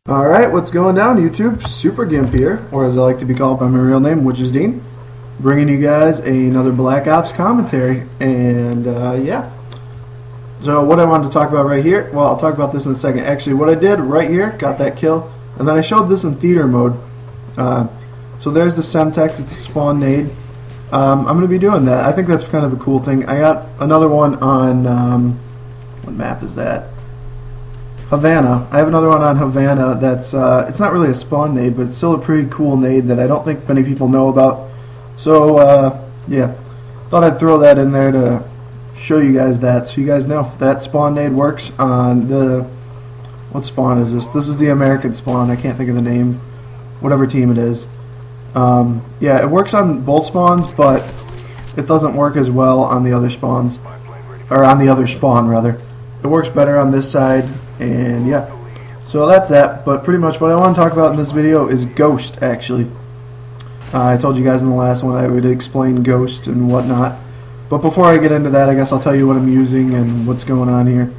Alright, what's going down YouTube? Super Gimp here, or as I like to be called by my real name, which is Dean, bringing you guys another Black Ops commentary. And yeah, so what I wanted to talk about right here, well, I'll talk about this in a second. Actually, what I did right here, got that kill, and then I showed this in theater mode. So there's the Semtex, it's a spawn nade. I'm going to be doing that. I think that's kind of a cool thing. I got another one on, what map is that? Havana. I have another one on Havana that's, it's not really a spawn nade, but it's still a pretty cool nade that I don't think many people know about. So, yeah, thought I'd throw that in there to show you guys that, so you guys know that spawn nade works on the, what spawn is this? This is the American spawn. I can't think of the name, whatever team it is. Yeah, it works on both spawns, but it doesn't work as well on the other spawns, or on the other spawn rather. It works better on this side. And yeah, so that's that. But pretty much what I want to talk about in this video is Ghost, actually. I told you guys in the last one I would explain Ghost and whatnot. But before I get into that, I guess I'll tell you what I'm using and what's going on here.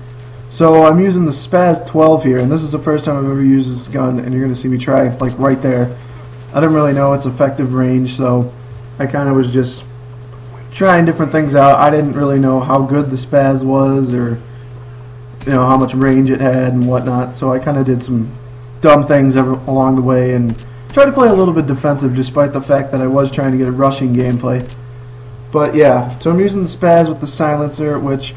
So I'm using the Spas-12 here, and this is the first time I've ever used this gun, and you're going to see me try, like, right there. I didn't really know its effective range, so I kind of was just trying different things out. I didn't really know how good the Spas was, or you know, how much range it had and whatnot, so I kind of did some dumb things along the way and tried to play a little bit defensive despite the fact that I was trying to get a rushing gameplay. But yeah, so I'm using the Spas with the silencer, which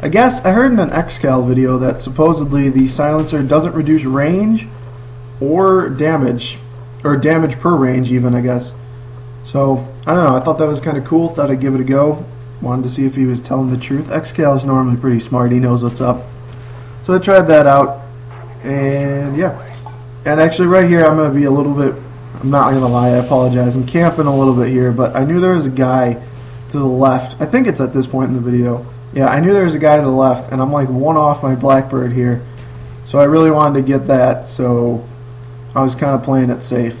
I guess I heard in an XCal video that supposedly the silencer doesn't reduce range or damage per range even, I guess. So I don't know, I thought that was kind of cool, thought I'd give it a go. Wanted to see if he was telling the truth. XCal is normally pretty smart, he knows what's up. So I tried that out, and yeah. And actually right here I'm going to be a little bit, I'm not going to lie, I apologize, I'm camping a little bit here, but I knew there was a guy to the left. I think it's at this point in the video. Yeah, I knew there was a guy to the left, and I'm like one off my Blackbird here. So I really wanted to get that, so I was kind of playing it safe.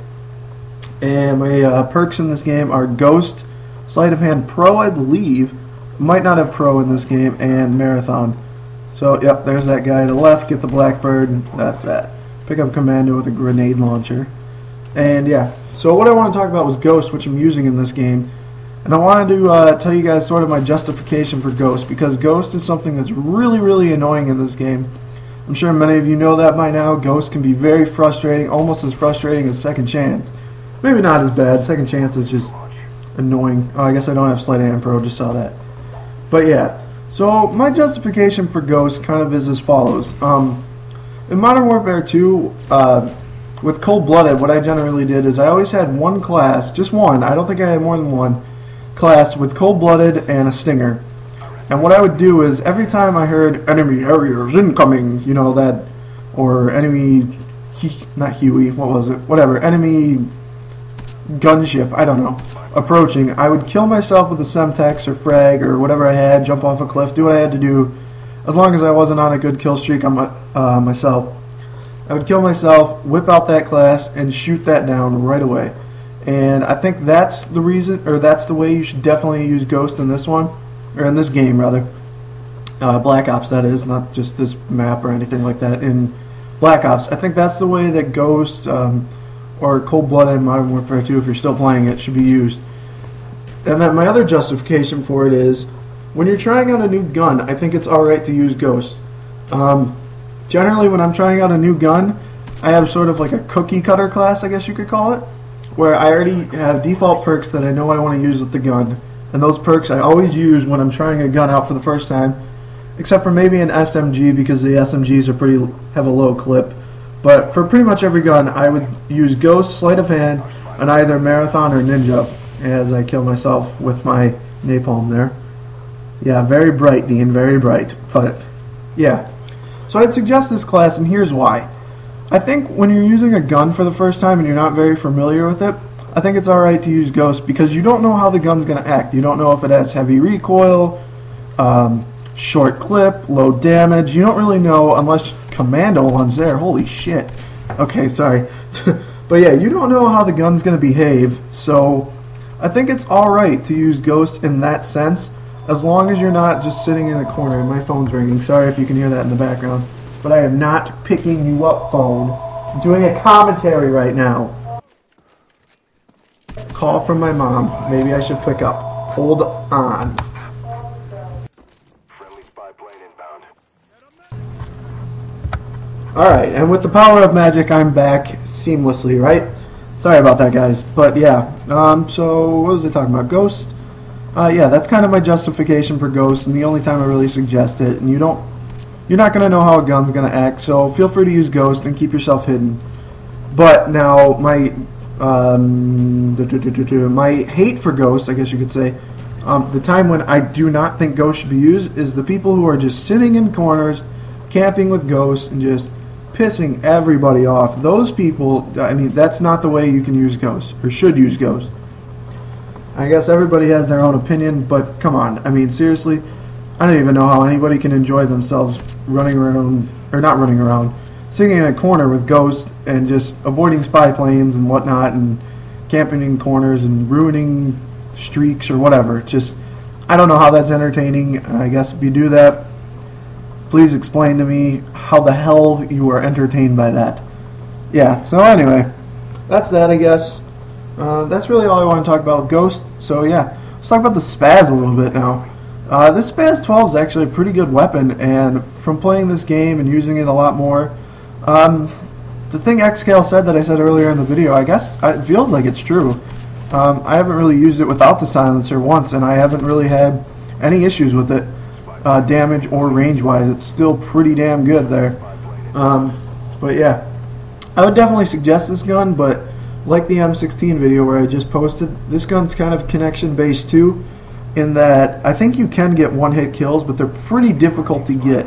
And my perks in this game are Ghost, Sleight of Hand Pro, I believe. Might not have Pro in this game, and Marathon. So, yep, there's that guy to the left. Get the Blackbird. That's that. Pick up Commando with a grenade launcher. And, yeah. So, what I want to talk about was Ghost, which I'm using in this game. And I wanted to tell you guys sort of my justification for Ghost, because Ghost is something that's really, really annoying in this game. I'm sure many of you know that by now. Ghost can be very frustrating, almost as frustrating as Second Chance. Maybe not as bad. Second Chance is just annoying. Oh, I guess I don't have Sleight of Hand Pro, just saw that. But yeah, so my justification for Ghost kind of is as follows. In Modern Warfare 2, with Cold Blooded, what I generally did is I always had one class, just one, I don't think I had more than one class with Cold Blooded and a Stinger. And what I would do is every time I heard enemy Harriers incoming, you know that, or enemy, not Huey, what was it, whatever, enemy gunship, I don't know, approaching, I would kill myself with a Semtex or Frag or whatever I had, jump off a cliff, do what I had to do, as long as I wasn't on a good kill streak on myself. I would kill myself, whip out that class, and shoot that down right away. And I think that's the reason, or that's the way you should definitely use Ghost in this one, or in this game rather. Black Ops, that is, not just this map or anything like that. In Black Ops, I think that's the way that Ghost, or Cold Blooded in Modern Warfare 2, if you're still playing it, should be used. And then my other justification for it is, when you're trying out a new gun, I think it's alright to use Ghost. Generally, when I'm trying out a new gun, I have sort of like a cookie cutter class, I guess you could call it, where I already have default perks that I know I want to use with the gun. And those perks I always use when I'm trying a gun out for the first time, except for maybe an SMG, because the SMGs are have a low clip. But for pretty much every gun, I would use Ghost, Sleight of Hand, and either Marathon or Ninja, as I kill myself with my Napalm there. Yeah, very bright, Dean, very bright. But, yeah. So I'd suggest this class, and here's why. I think when you're using a gun for the first time and you're not very familiar with it, I think it's alright to use Ghost, because you don't know how the gun's going to act. You don't know if it has heavy recoil, short clip, low damage. You don't really know unless Commando one's there. Holy shit. Okay, sorry. But yeah, you don't know how the gun's going to behave, so I think it's alright to use Ghost in that sense, as long as you're not just sitting in a corner. My phone's ringing. Sorry if you can hear that in the background. But I am not picking you up, phone. I'm doing a commentary right now. Call from my mom. Maybe I should pick up. Hold on. Alright, and with the power of magic, I'm back seamlessly, right? Sorry about that, guys. But yeah, so what was I talking about? Ghost? Yeah, that's kind of my justification for Ghost, and the only time I really suggest it. And you're not going to know how a gun's going to act, so feel free to use Ghost and keep yourself hidden. But now, my hate for Ghost, I guess you could say, the time when I do not think Ghost should be used is the people who are just sitting in corners, camping with Ghost, and just pissing everybody off. Those people, I mean, that's not the way you can use Ghost, or should use Ghost. I guess everybody has their own opinion, but come on. I mean, seriously, I don't even know how anybody can enjoy themselves running around, or not running around, sitting in a corner with Ghost and just avoiding spy planes and whatnot, and camping in corners and ruining streaks or whatever. Just, I don't know how that's entertaining. I guess if you do that, please explain to me how the hell you are entertained by that. Yeah, so anyway, that's that, I guess. That's really all I want to talk about with Ghost. So yeah, let's talk about the Spas a little bit now. This Spas-12 is actually a pretty good weapon, and from playing this game and using it a lot more, the thing Xcal said that I said earlier in the video, I guess it feels like it's true. I haven't really used it without the silencer once, and I haven't really had any issues with it. Damage or range wise, it's still pretty damn good there. But yeah, I would definitely suggest this gun, but like the M16 video where I just posted, this gun's kind of connection based too, in that I think you can get one-hit kills, but they're pretty difficult to get.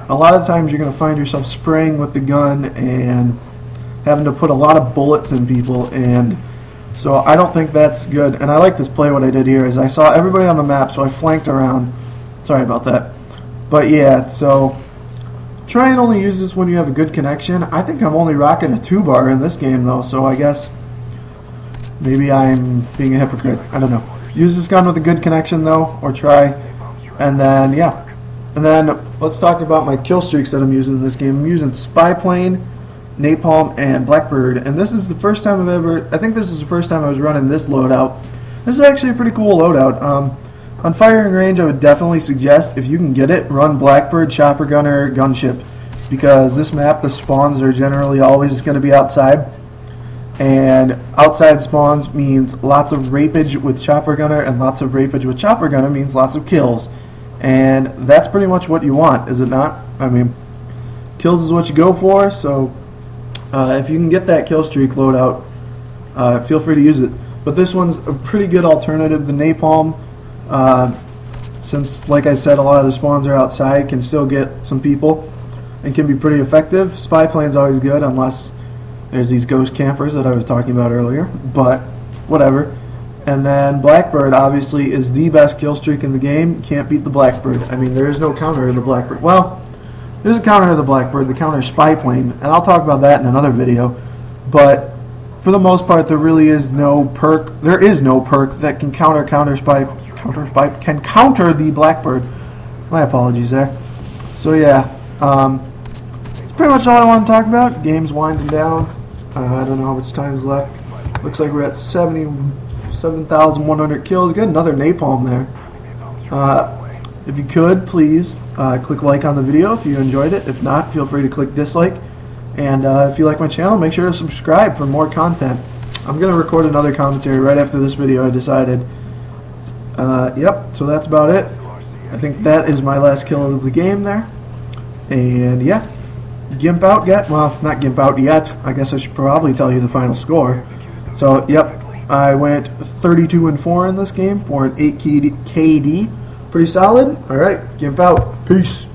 A lot of times you're going to find yourself spraying with the gun and having to put a lot of bullets in people, and so I don't think that's good. And I like this play. What I did here is I saw everybody on the map, so I flanked around. Sorry about that. But yeah, so try and only use this when you have a good connection. I think I'm only rocking a 2-bar in this game though, so I guess maybe I'm being a hypocrite. I don't know. Use this gun with a good connection though, or try. And then yeah. And then let's talk about my kill streaks that I'm using in this game. I'm using Spy Plane, Napalm, and Blackbird. And this is the first time I think this is the first time I was running this loadout. This is actually a pretty cool loadout. On firing range, I would definitely suggest, if you can get it, run Blackbird, Chopper Gunner, Gunship, because this map, the spawns are generally always going to be outside, and outside spawns means lots of rapage with Chopper Gunner, and lots of rapage with Chopper Gunner means lots of kills, and that's pretty much what you want, is it not? I mean, kills is what you go for, so if you can get that kill streak loadout, feel free to use it. But this one's a pretty good alternative. The Napalm, since like I said, a lot of the spawns are outside, can still get some people and can be pretty effective. Spy Plane's always good unless there's these ghost campers that I was talking about earlier, but whatever. And then Blackbird obviously is the best kill streak in the game. Can't beat the Blackbird. I mean, there is no counter to the Blackbird. Well, there's a counter to the Blackbird. The counter is Spy Plane, and I'll talk about that in another video. But for the most part, there really is no perk. There is no perk that can counter the Blackbird. My apologies there. So yeah, that's pretty much all I want to talk about. Game's winding down. I don't know how much time's left. Looks like we're at 7,100 kills. Get another napalm there. If you could, please click like on the video if you enjoyed it. If not, feel free to click dislike. And if you like my channel, make sure to subscribe for more content. I'm going to record another commentary right after this video, I decided. Yep, so that's about it. I think that is my last kill of the game there. And yeah, gimp out yet? Well, not gimp out yet. I guess I should probably tell you the final score. So, yep, I went 32-4 in this game for an 8 KD. Pretty solid. Alright, gimp out. Peace.